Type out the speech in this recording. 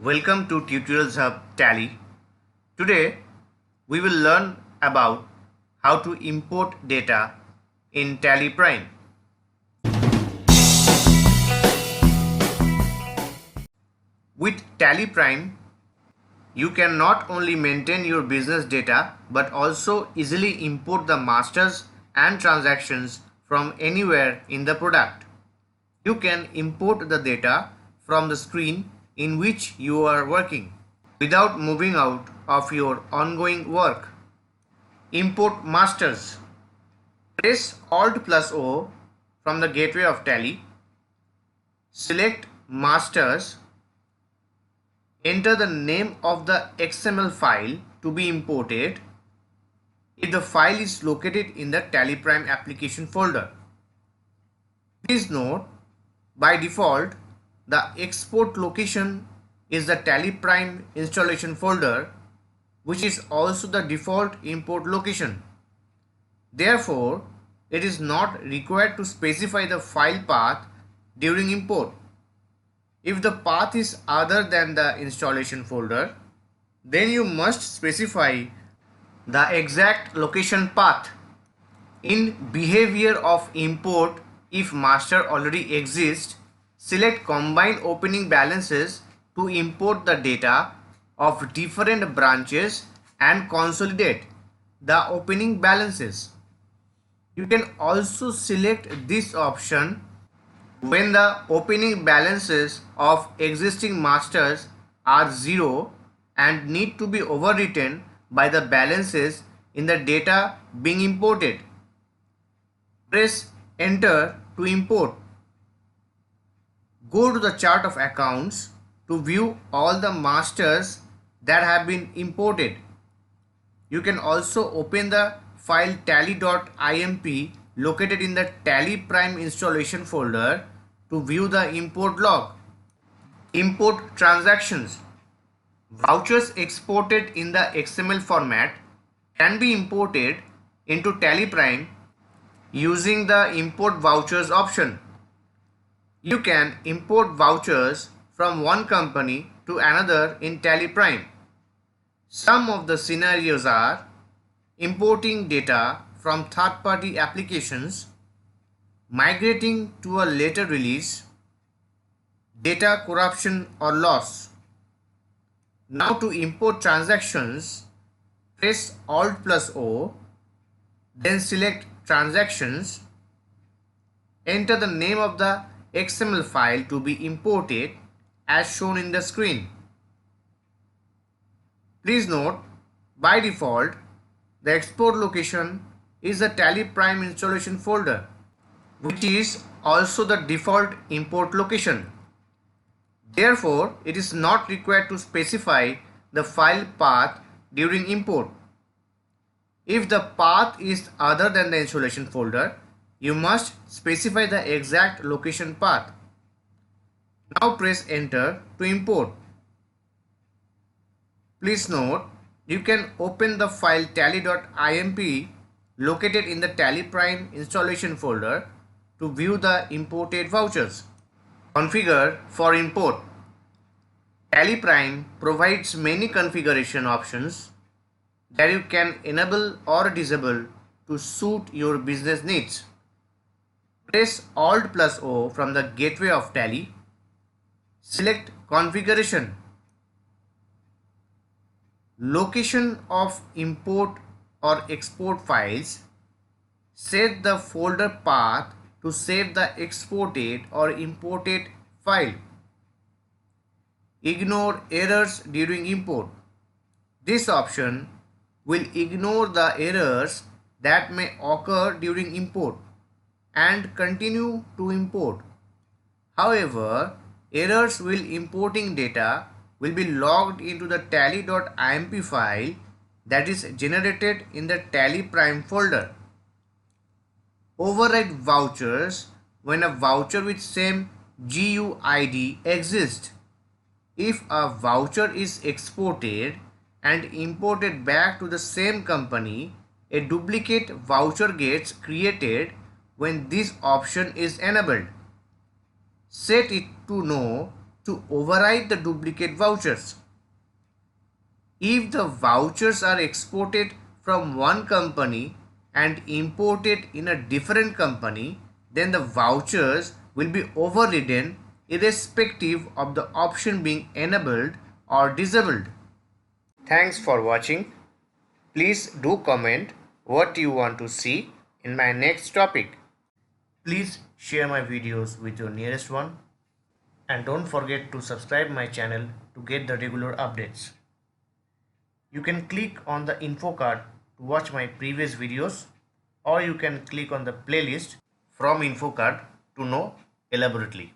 Welcome to Tutorials Hub Tally. Today we will learn about how to import data in Tally Prime. With Tally Prime, you can not only maintain your business data but also easily import the masters and transactions from anywhere in the product. You can import the data from the screen in which you are working without moving out of your ongoing work. Import masters. Press Alt plus O from the gateway of Tally. Select masters. Enter the name of the XML file to be imported if the file is located in the Tally Prime application folder. Please note, by default, the export location is the Tally Prime installation folder, which is also the default import location. Therefore, it is not required to specify the file path during import. If the path is other than the installation folder, then you must specify the exact location path. In behavior of import, if master already exists, select combine opening balances to import the data of different branches and consolidate the opening balances. You can also select this option when the opening balances of existing masters are 0 and need to be overwritten by the balances in the data being imported. Press enter to import. Go to the chart of accounts to view all the masters that have been imported. You can also open the file Tally.Imp located in the Tally Prime installation folder to view the import log. Import transactions. Vouchers exported in the XML format can be imported into Tally Prime using the import vouchers option. You can import vouchers from one company to another in Tally Prime. Some of the scenarios are importing data from third-party applications, migrating to a later release, data corruption or loss. Now to import transactions, press Alt plus O, then select transactions, enter the name of the XML file to be imported as shown in the screen. Please note, by default, the export location is the Tally Prime installation folder, which is also the default import location. Therefore, it is not required to specify the file path during import. If the path is other than the installation folder, you must specify the exact location path. Now press enter to import. Please note, you can open the file Tally.Imp located in the Tally Prime installation folder to view the imported vouchers. Configure for import. Tally Prime provides many configuration options that you can enable or disable to suit your business needs. Press Alt plus O from the gateway of Tally. Select configuration. Location of import or export files. Set the folder path to save the exported or imported file. Ignore errors during import. This option will ignore the errors that may occur during import and continue to import. However, errors while importing data will be logged into the Tally.Imp file that is generated in the Tally Prime folder. Override vouchers when a voucher with same GUID exists. If a voucher is exported and imported back to the same company, a duplicate voucher gets created when this option is enabled. Set it to no to override the duplicate vouchers. If the vouchers are exported from one company and imported in a different company, then the vouchers will be overridden irrespective of the option being enabled or disabled. Thanks for watching. Please do comment what you want to see in my next topic. Please share my videos with your nearest one, and don't forget to subscribe my channel to get the regular updates. You can click on the info card to watch my previous videos, or you can click on the playlist from info card to know elaborately.